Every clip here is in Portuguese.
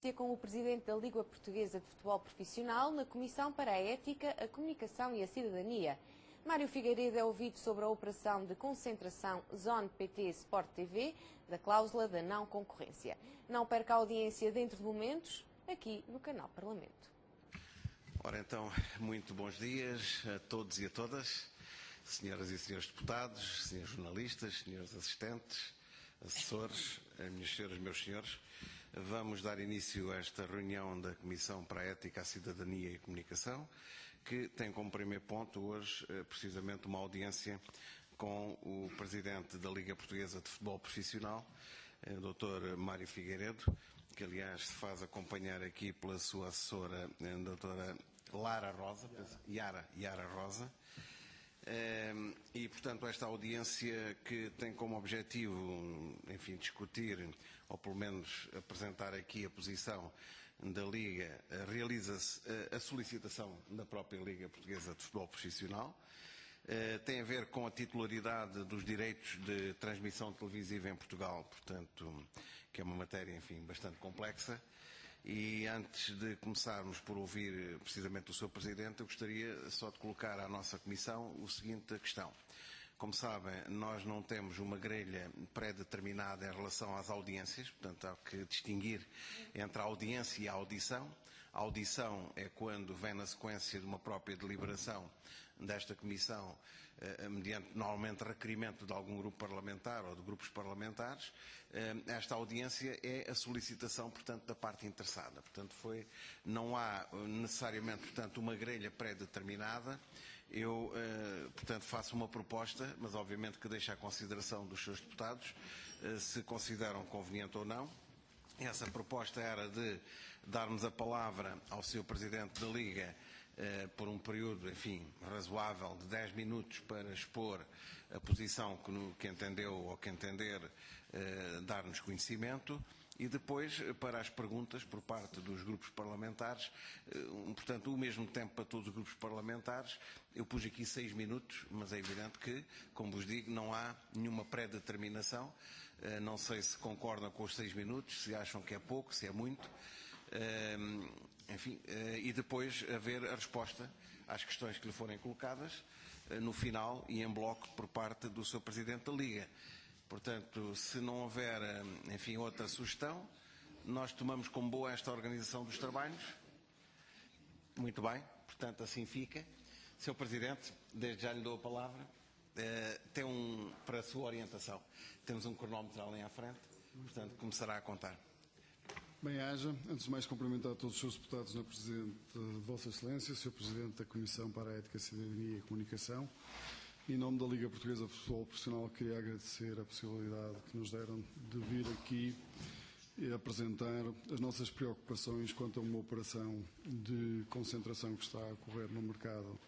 Com o presidente da Liga Portuguesa de Futebol Profissional na Comissão para a Ética, a Comunicação e a Cidadania. Mário Figueiredo é ouvido sobre a operação de concentração Zone PT Sport TV da cláusula da não concorrência. Não perca a audiência dentro de momentos, aqui no canal Parlamento. Ora então, muito bons dias a todos e a todas, senhoras e senhores deputados, senhores jornalistas, senhores assistentes, assessores, minhas senhoras, meus senhores. Vamos dar início a esta reunião da Comissão para a Ética, a Cidadania e a Comunicação, que tem como primeiro ponto hoje, precisamente, uma audiência com o Presidente da Liga Portuguesa de Futebol Profissional, Dr. Mário Figueiredo, que aliás se faz acompanhar aqui pela sua assessora, Dra. Yara Rosa. E, portanto, esta audiência que tem como objetivo, enfim, discutir, ou pelo menos apresentar aqui a posição da Liga, realiza-se a solicitação da própria Liga Portuguesa de Futebol Profissional. Tem a ver com a titularidade dos direitos de transmissão televisiva em Portugal, portanto, que é uma matéria, enfim, bastante complexa. E antes de começarmos por ouvir precisamente o Sr. Presidente, eu gostaria só de colocar à nossa Comissão o seguinte questão. Como sabem, nós não temos uma grelha pré-determinada em relação às audiências, portanto há que distinguir entre a audiência e a audição. A audição é quando vem na sequência de uma própria deliberação desta Comissão, mediante normalmente requerimento de algum grupo parlamentar ou de grupos parlamentares. Esta audiência é a solicitação, portanto, da parte interessada. Portanto, não há necessariamente, portanto, uma grelha pré-determinada. Eu, portanto, faço uma proposta, mas obviamente que deixo à consideração dos seus deputados, se consideram conveniente ou não. Essa proposta era de darmos a palavra ao Sr. Presidente da Liga por um período, enfim, razoável de 10 minutos para expor a posição que entendeu ou que entender dar-nos conhecimento e depois para as perguntas por parte dos grupos parlamentares, portanto, o mesmo tempo para todos os grupos parlamentares. Eu pus aqui 6 minutos, mas é evidente que, como vos digo, não há nenhuma pré-determinação. Não sei se concordam com os 6 minutos, se acham que é pouco, se é muito. Enfim, e depois haver a resposta às questões que lhe forem colocadas no final e em bloco por parte do Sr. Presidente da Liga. Portanto, se não houver, enfim, outra sugestão, nós tomamos como boa esta organização dos trabalhos. Muito bem, portanto, assim fica. Sr. Presidente, desde já lhe dou a palavra. Para a sua orientação, temos um cronómetro ali à frente, portanto, começará a contar. Bem-aja. Antes de mais, cumprimentar todos os seus deputados na presença de Vossa Excelência, Sr. Presidente da Comissão para a Ética, Cidadania e Comunicação. Em nome da Liga Portuguesa de Futebol Profissional, queria agradecer a possibilidade que nos deram de vir aqui e apresentar as nossas preocupações quanto a uma operação de concentração que está a ocorrer no mercado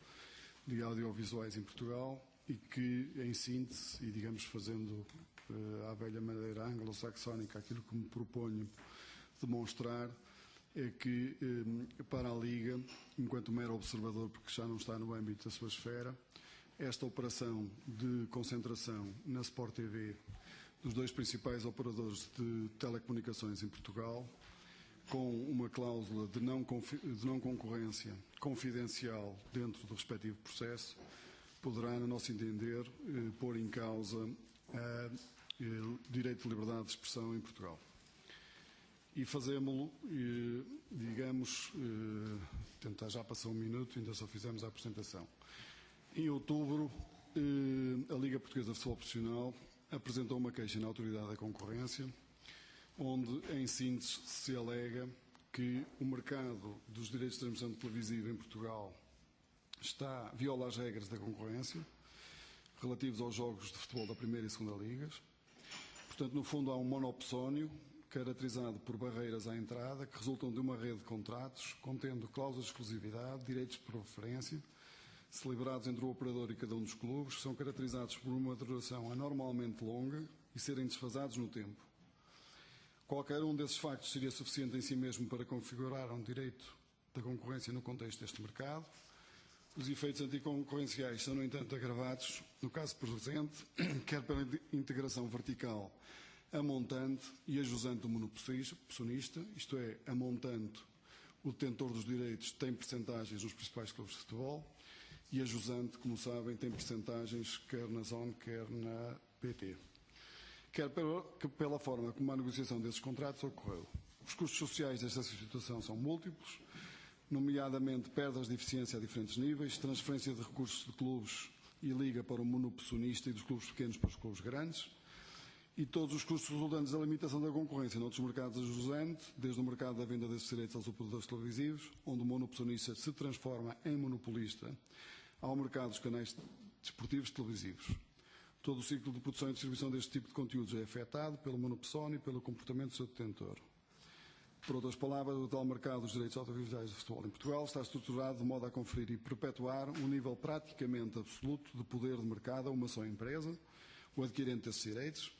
de audiovisuais em Portugal e que, em síntese, e digamos fazendo à velha maneira anglo-saxónica aquilo que me proponho demonstrar, é que para a Liga, enquanto mero observador, porque já não está no âmbito da sua esfera, esta operação de concentração na Sport TV dos dois principais operadores de telecomunicações em Portugal, com uma cláusula de não concorrência confidencial dentro do respectivo processo, poderá, no nosso entender, pôr em causa o direito de liberdade de expressão em Portugal. E fazemos-lo, digamos, tentar, já passou um minuto, ainda só fizemos a apresentação. Em outubro, a Liga Portuguesa de Futebol Profissional apresentou uma queixa na Autoridade da Concorrência, onde, em síntese, se alega que o mercado dos direitos de transmissão televisiva em Portugal viola as regras da concorrência relativos aos jogos de futebol da Primeira e Segunda Ligas. Portanto, no fundo, há um monopsónio caracterizado por barreiras à entrada que resultam de uma rede de contratos contendo cláusulas de exclusividade, direitos de preferência, celebrados entre o operador e cada um dos clubes, que são caracterizados por uma duração anormalmente longa e serem desfasados no tempo. Qualquer um desses factos seria suficiente em si mesmo para configurar um direito da concorrência no contexto deste mercado. Os efeitos anticoncorrenciais são, no entanto, agravados, no caso presente, quer pela integração vertical a montante e a jusante do monopolista, isto é, a montante, o detentor dos direitos tem percentagens nos principais clubes de futebol e a jusante, como sabem, tem percentagens quer na Zone, quer na PT. Quer pela forma como a negociação desses contratos ocorreu. Os custos sociais desta situação são múltiplos, nomeadamente perdas de eficiência a diferentes níveis, transferência de recursos de clubes e liga para o monopolista e dos clubes pequenos para os clubes grandes, e todos os custos resultantes da limitação da concorrência noutros mercados ajusante, desde o mercado da venda desses direitos aos operadores televisivos, onde o monopolista se transforma em monopolista, ao mercado dos canais desportivos televisivos. Todo o ciclo de produção e distribuição deste tipo de conteúdos é afetado pelo monopsónio e pelo comportamento do seu detentor. Por outras palavras, o tal mercado dos direitos audiovisuais de futebol em Portugal está estruturado de modo a conferir e perpetuar um nível praticamente absoluto de poder de mercado a uma só empresa, o adquirente desses direitos.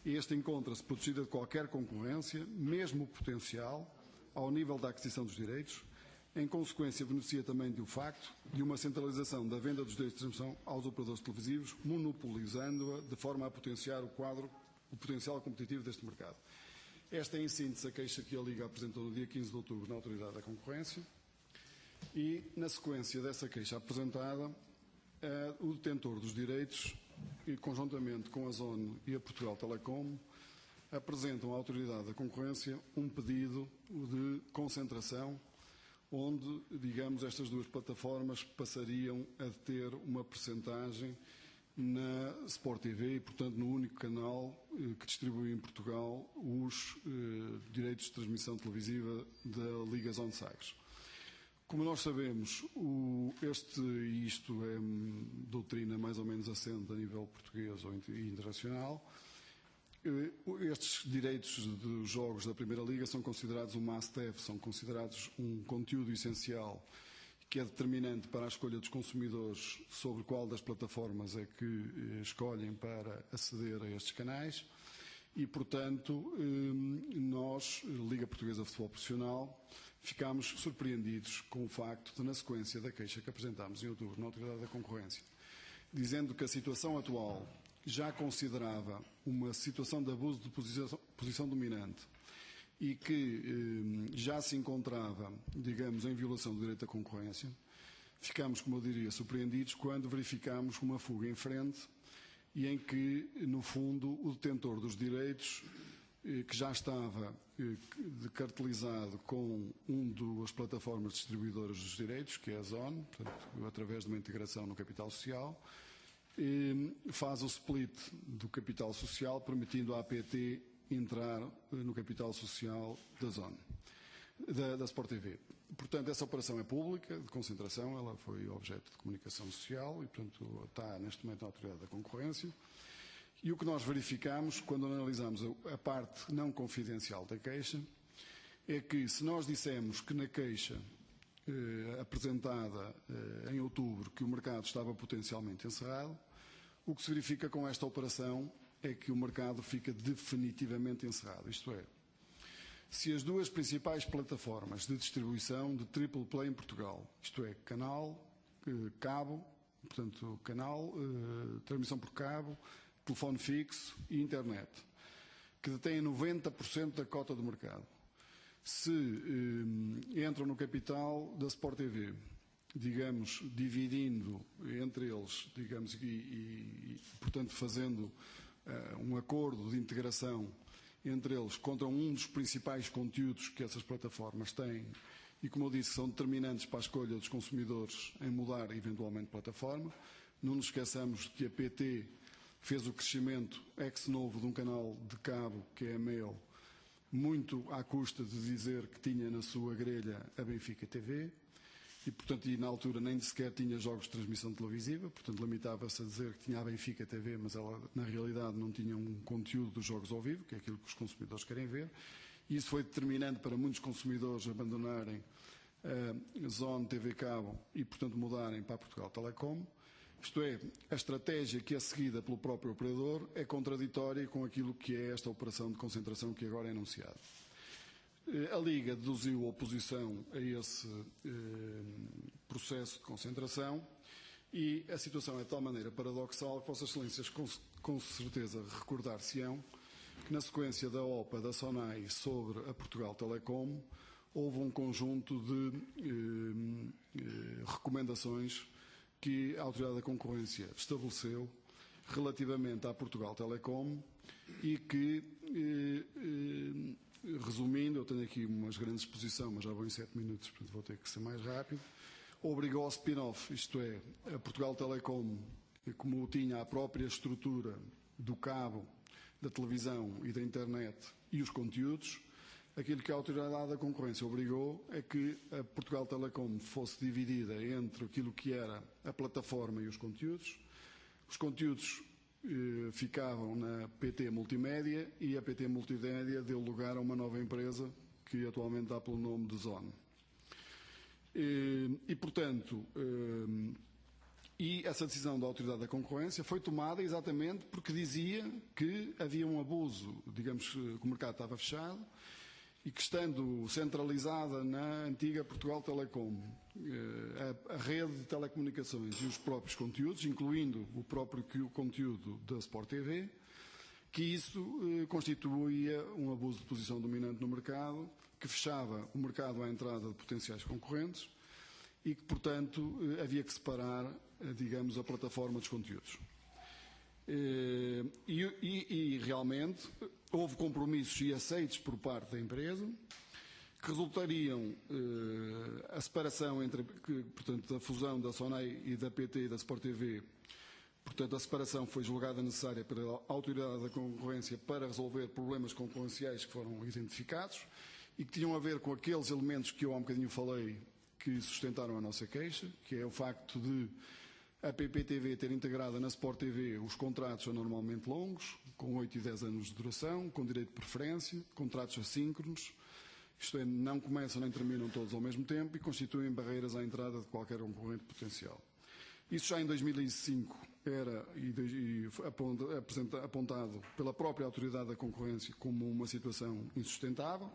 Este encontra-se protegido de qualquer concorrência, mesmo potencial, ao nível da aquisição dos direitos. Em consequência, beneficia também do facto de uma centralização da venda dos direitos de transmissão aos operadores televisivos, monopolizando-a de forma a potenciar o potencial competitivo deste mercado. Esta é, em síntese, a queixa que a Liga apresentou no dia 15 de outubro na Autoridade da Concorrência e, na sequência dessa queixa apresentada, o detentor dos direitos, e conjuntamente com a Zone e a Portugal Telecom, apresentam à Autoridade da Concorrência um pedido de concentração onde, digamos, estas duas plataformas passariam a ter uma percentagem na Sport TV e, portanto, no único canal que distribui em Portugal os direitos de transmissão televisiva da Liga Zone Sagres. Como nós sabemos, isto é doutrina mais ou menos assente a nível português ou internacional. Estes direitos dos jogos da Primeira Liga são considerados um must-have, são considerados um conteúdo essencial que é determinante para a escolha dos consumidores sobre qual das plataformas é que escolhem para aceder a estes canais e, portanto, nós, Liga Portuguesa de Futebol Profissional, ficámos surpreendidos com o facto de, na sequência da queixa que apresentámos em outubro na Autoridade da Concorrência, dizendo que a situação atual já considerava uma situação de abuso de posição dominante e que já se encontrava, digamos, em violação do direito à concorrência, ficámos, como eu diria, surpreendidos quando verificámos uma fuga em frente e em que, no fundo, o detentor dos direitos, que já estava cartelizado com das plataformas distribuidoras dos direitos, que é a Zone, portanto, através de uma integração no capital social, faz o split do capital social, permitindo à APT entrar no capital social da Zone, da Sport TV. Portanto, essa operação é pública, de concentração, ela foi objeto de comunicação social e, portanto, está neste momento na Autoridade da Concorrência. E o que nós verificamos, quando analisamos a parte não confidencial da queixa, é que se nós dissemos que na queixa apresentada em outubro que o mercado estava potencialmente encerrado, o que se verifica com esta operação é que o mercado fica definitivamente encerrado. Isto é, se as duas principais plataformas de distribuição de triple play em Portugal, isto é, canal, cabo, portanto, canal, transmissão por cabo, telefone fixo e internet, que detêm 90% da cota do mercado, se entram no capital da Sport TV, digamos, dividindo entre eles, digamos, e portanto, fazendo um acordo de integração entre eles contra um dos principais conteúdos que essas plataformas têm e, como eu disse, são determinantes para a escolha dos consumidores em mudar eventualmente de plataforma. Não nos esqueçamos que a PT fez o crescimento ex-novo de um canal de cabo, que é a Mel, muito à custa de dizer que tinha na sua grelha a Benfica TV e, portanto, na altura nem sequer tinha jogos de transmissão televisiva, portanto, limitava-se a dizer que tinha a Benfica TV, mas ela, na realidade, não tinha um conteúdo dos jogos ao vivo, que é aquilo que os consumidores querem ver. E isso foi determinante para muitos consumidores abandonarem a Zone TV Cabo e, portanto, mudarem para a Portugal Telecom. Isto é, a estratégia que é seguida pelo próprio operador é contraditória com aquilo que é esta operação de concentração que agora é anunciada. A Liga deduziu oposição a esse processo de concentração e a situação é de tal maneira paradoxal que Vossas Excelências com certeza recordar-se-ão que na sequência da OPA da SONAI sobre a Portugal Telecom, houve um conjunto de recomendações que a Autoridade da Concorrência estabeleceu relativamente à Portugal Telecom e que, resumindo, eu tenho aqui uma grande exposição, mas já vou em 7 minutos, portanto vou ter que ser mais rápido, obrigou ao spin-off, isto é, a Portugal Telecom, como tinha a própria estrutura do cabo, da televisão e da internet e os conteúdos, aquilo que a Autoridade da Concorrência obrigou é que a Portugal Telecom fosse dividida entre aquilo que era a plataforma e os conteúdos. Os conteúdos ficavam na PT Multimédia e a PT Multimédia deu lugar a uma nova empresa que atualmente dá pelo nome de Zone. Portanto, essa decisão da Autoridade da Concorrência foi tomada exatamente porque dizia que havia um abuso, digamos que o mercado estava fechado e que, estando centralizada na antiga Portugal Telecom, a rede de telecomunicações e os próprios conteúdos, incluindo o próprio conteúdo da Sport TV, que isso constituía um abuso de posição dominante no mercado, que fechava o mercado à entrada de potenciais concorrentes e que, portanto, havia que separar, digamos, a plataforma dos conteúdos. E realmente houve compromissos e aceitos por parte da empresa que resultariam a separação entre, portanto, da fusão da SONAI e da PT e da Sport TV. Portanto, a separação foi julgada necessária pela Autoridade da Concorrência para resolver problemas concorrenciais que foram identificados e que tinham a ver com aqueles elementos que eu há um bocadinho falei que sustentaram a nossa queixa, que é o facto de a PPTV ter integrado na Sport TV os contratos anormalmente longos, com 8 e 10 anos de duração, com direito de preferência, contratos assíncronos, isto é, não começam nem terminam todos ao mesmo tempo e constituem barreiras à entrada de qualquer concorrente potencial. Isso já em 2005 era apontado pela própria Autoridade da Concorrência como uma situação insustentável,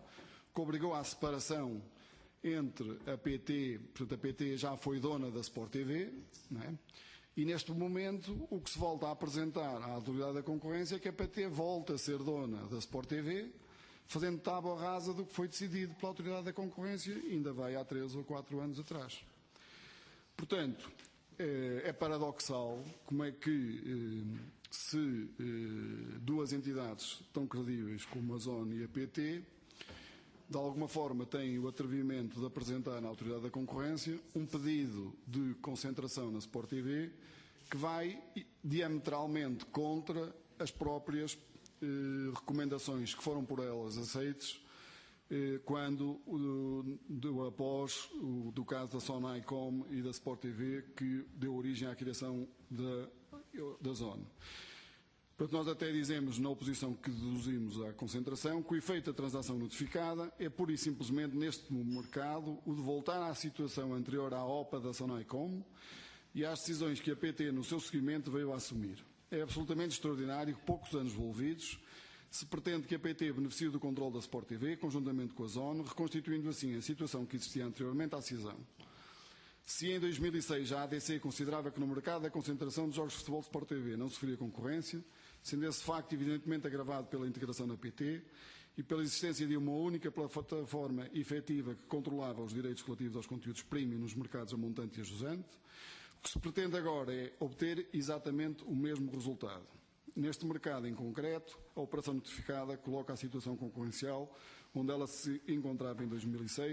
que obrigou à separação entre a PT, portanto a PT já foi dona da Sport TV, não é? E neste momento o que se volta a apresentar à Autoridade da Concorrência é que a PT volta a ser dona da Sport TV, fazendo tábua rasa do que foi decidido pela Autoridade da Concorrência, ainda vai há 3 ou 4 anos atrás. Portanto, é paradoxal como é que se duas entidades tão credíveis como a Zone e a PT de alguma forma têm o atrevimento de apresentar na Autoridade da Concorrência um pedido de concentração na Sport TV que vai diametralmente contra as próprias recomendações que foram por elas aceites quando após do caso da Sonaicom e da Sport TV que deu origem à criação da Zone. Portanto, nós até dizemos na oposição que deduzimos à concentração que o efeito da transação notificada é pura e simplesmente neste mercado o de voltar à situação anterior à OPA da Sonaicom e às decisões que a PT no seu seguimento veio a assumir. É absolutamente extraordinário que poucos anos envolvidos se pretende que a PT beneficie do controle da Sport TV conjuntamente com a Zone, reconstituindo assim a situação que existia anteriormente à cisão. Se em 2006 a ADC considerava que no mercado da concentração de jogos de futebol de Sport TV não sofria concorrência, sendo esse facto evidentemente agravado pela integração na PT e pela existência de uma única plataforma efetiva que controlava os direitos relativos aos conteúdos premium nos mercados a montante e a jusante, o que se pretende agora é obter exatamente o mesmo resultado. Neste mercado em concreto, a operação notificada coloca a situação concorrencial onde ela se encontrava em 2006,